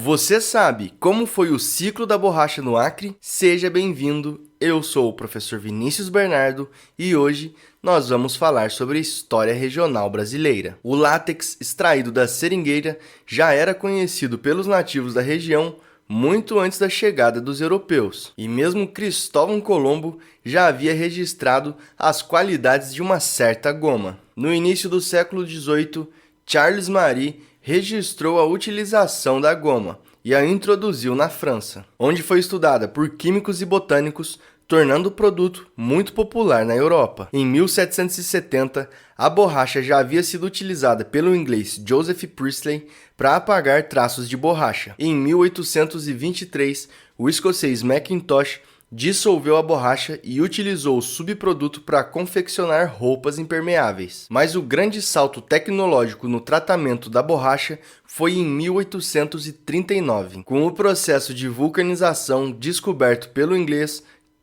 Você sabe como foi o ciclo da borracha no Acre? Seja bem-vindo, eu sou o professor Vinícius Bernardo e hoje nós vamos falar sobre a história regional brasileira. O látex extraído da seringueira já era conhecido pelos nativos da região muito antes da chegada dos europeus, e mesmo Cristóvão Colombo já havia registrado as qualidades de uma certa goma. No início do século XVIII, Charles Marie registrou a utilização da goma e a introduziu na França, onde foi estudada por químicos e botânicos, tornando o produto muito popular na Europa. Em 1770, a borracha já havia sido utilizada pelo inglês Joseph Priestley para apagar traços de borracha. Em 1823, o escocês Mackintosh dissolveu a borracha e utilizou o subproduto para confeccionar roupas impermeáveis. Mas o grande salto tecnológico no tratamento da borracha foi em 1839, com o processo de vulcanização descoberto pelo inglês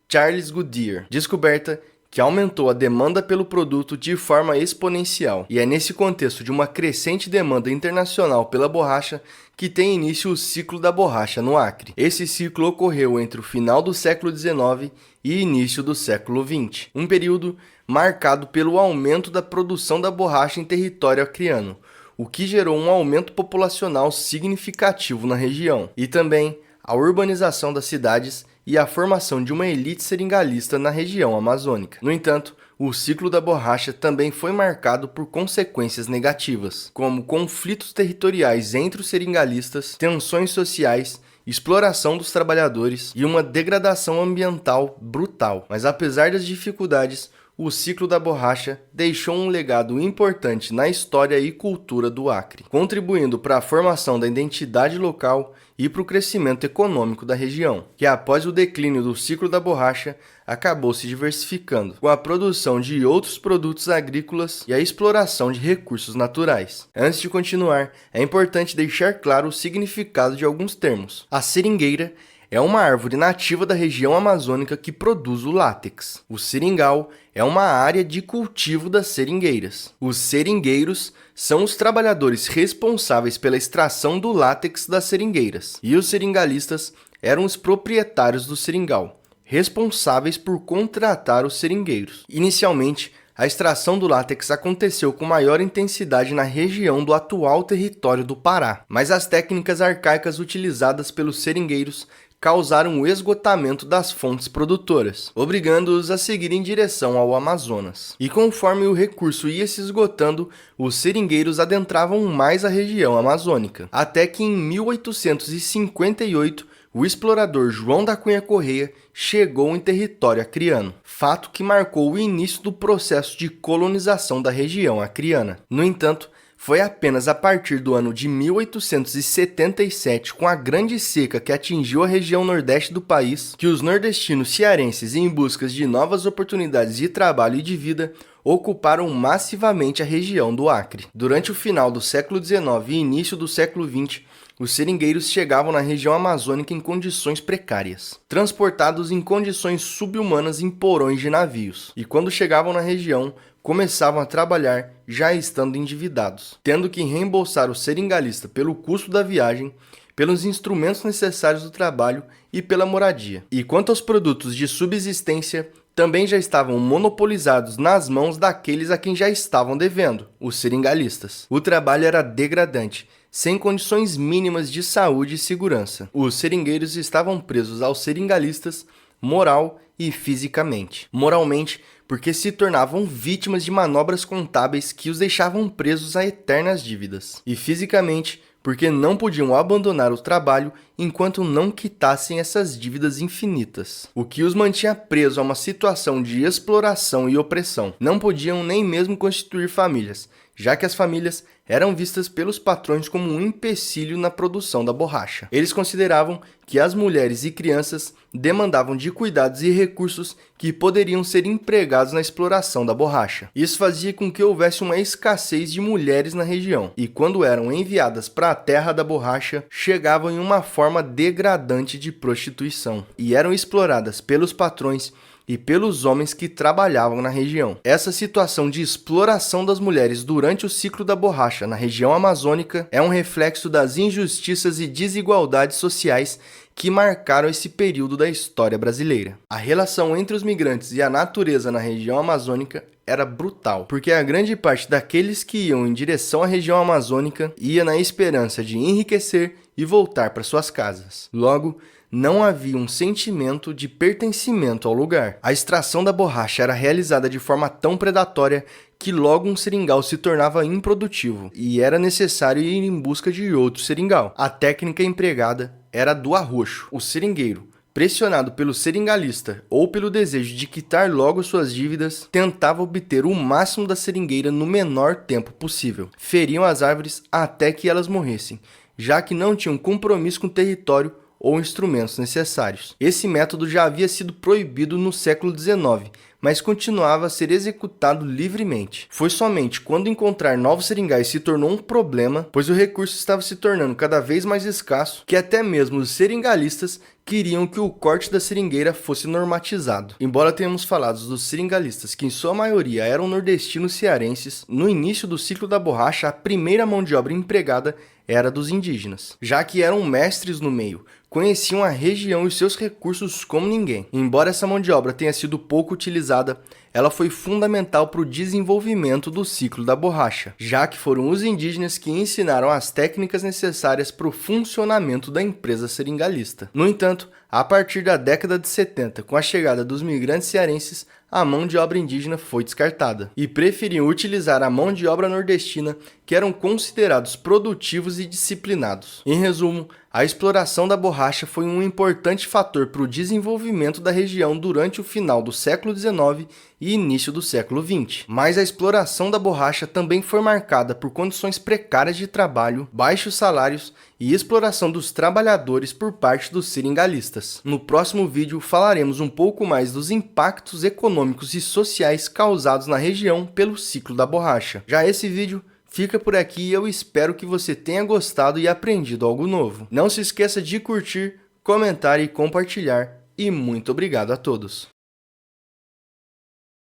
Charles Goodyear, descoberta que aumentou a demanda pelo produto de forma exponencial. E é nesse contexto de uma crescente demanda internacional pela borracha que tem início o ciclo da borracha no Acre. Esse ciclo ocorreu entre o final do século XIX e início do século XX, um período marcado pelo aumento da produção da borracha em território acreano, o que gerou um aumento populacional significativo na região, e também a urbanização das cidades e a formação de uma elite seringalista na região amazônica. No entanto, o ciclo da borracha também foi marcado por consequências negativas, como conflitos territoriais entre os seringalistas, tensões sociais, exploração dos trabalhadores e uma degradação ambiental brutal. Mas apesar das dificuldades, o ciclo da borracha deixou um legado importante na história e cultura do Acre, contribuindo para a formação da identidade local e para o crescimento econômico da região, que após o declínio do ciclo da borracha acabou se diversificando, com a produção de outros produtos agrícolas e a exploração de recursos naturais. Antes de continuar, é importante deixar claro o significado de alguns termos. A seringueira é uma árvore nativa da região amazônica que produz o látex. O seringal é uma área de cultivo das seringueiras. Os seringueiros são os trabalhadores responsáveis pela extração do látex das seringueiras. E os seringalistas eram os proprietários do seringal, responsáveis por contratar os seringueiros. Inicialmente, a extração do látex aconteceu com maior intensidade na região do atual território do Pará, mas as técnicas arcaicas utilizadas pelos seringueiros causaram o esgotamento das fontes produtoras, obrigando-os a seguir em direção ao Amazonas. E conforme o recurso ia se esgotando, os seringueiros adentravam mais a região amazônica, até que em 1858 o explorador João da Cunha Correia chegou em território acreano, fato que marcou o início do processo de colonização da região acreana. No entanto, foi apenas a partir do ano de 1877, com a grande seca que atingiu a região nordeste do país, que os nordestinos cearenses, em busca de novas oportunidades de trabalho e de vida, ocuparam massivamente a região do Acre. Durante o final do século XIX e início do século XX, os seringueiros chegavam na região amazônica em condições precárias, transportados em condições subhumanas em porões de navios, e quando chegavam na região, começavam a trabalhar já estando endividados, tendo que reembolsar o seringalista pelo custo da viagem, pelos instrumentos necessários do trabalho e pela moradia. E quanto aos produtos de subsistência, também já estavam monopolizados nas mãos daqueles a quem já estavam devendo, os seringalistas. O trabalho era degradante, sem condições mínimas de saúde e segurança. Os seringueiros estavam presos aos seringalistas moral e fisicamente. Moralmente, porque se tornavam vítimas de manobras contábeis que os deixavam presos a eternas dívidas. E fisicamente, porque não podiam abandonar o trabalho enquanto não quitassem essas dívidas infinitas, o que os mantinha presos a uma situação de exploração e opressão. Não podiam nem mesmo constituir famílias, já que as famílias eram vistas pelos patrões como um empecilho na produção da borracha. Eles consideravam que as mulheres e crianças demandavam de cuidados e recursos que poderiam ser empregados na exploração da borracha. Isso fazia com que houvesse uma escassez de mulheres na região, e quando eram enviadas para a terra da borracha, chegavam em uma forma degradante de prostituição, e eram exploradas pelos patrões e pelos homens que trabalhavam na região. Essa situação de exploração das mulheres durante o ciclo da borracha na região amazônica é um reflexo das injustiças e desigualdades sociais que marcaram esse período da história brasileira. A relação entre os migrantes e a natureza na região amazônica era brutal, porque a grande parte daqueles que iam em direção à região amazônica ia na esperança de enriquecer e voltar para suas casas. Logo, não havia um sentimento de pertencimento ao lugar. A extração da borracha era realizada de forma tão predatória que logo um seringal se tornava improdutivo e era necessário ir em busca de outro seringal. A técnica empregada era a do arroxo. O seringueiro, pressionado pelo seringalista ou pelo desejo de quitar logo suas dívidas, tentava obter o máximo da seringueira no menor tempo possível. Feriam as árvores até que elas morressem, já que não tinham compromisso com o território ou instrumentos necessários. Esse método já havia sido proibido no século XIX, mas continuava a ser executado livremente. Foi somente quando encontrar novos seringais se tornou um problema, pois o recurso estava se tornando cada vez mais escasso, que até mesmo os seringalistas queriam que o corte da seringueira fosse normatizado. Embora tenhamos falado dos seringalistas, que em sua maioria eram nordestinos cearenses, no início do ciclo da borracha, a primeira mão de obra empregada era dos indígenas, já que eram mestres no meio, conheciam a região e seus recursos como ninguém. Embora essa mão de obra tenha sido pouco utilizada, ela foi fundamental para o desenvolvimento do ciclo da borracha, já que foram os indígenas que ensinaram as técnicas necessárias para o funcionamento da empresa seringalista. No entanto, a partir da década de 70, com a chegada dos migrantes cearenses, a mão de obra indígena foi descartada e preferiam utilizar a mão de obra nordestina, que eram considerados produtivos e disciplinados. Em resumo, a exploração da borracha foi um importante fator para o desenvolvimento da região durante o final do século XIX e início do século XX. Mas a exploração da borracha também foi marcada por condições precárias de trabalho, baixos salários e exploração dos trabalhadores por parte dos seringalistas. No próximo vídeo falaremos um pouco mais dos impactos econômicos e sociais causados na região pelo ciclo da borracha. Já esse vídeo fica por aqui e eu espero que você tenha gostado e aprendido algo novo. Não se esqueça de curtir, comentar e compartilhar. E muito obrigado a todos!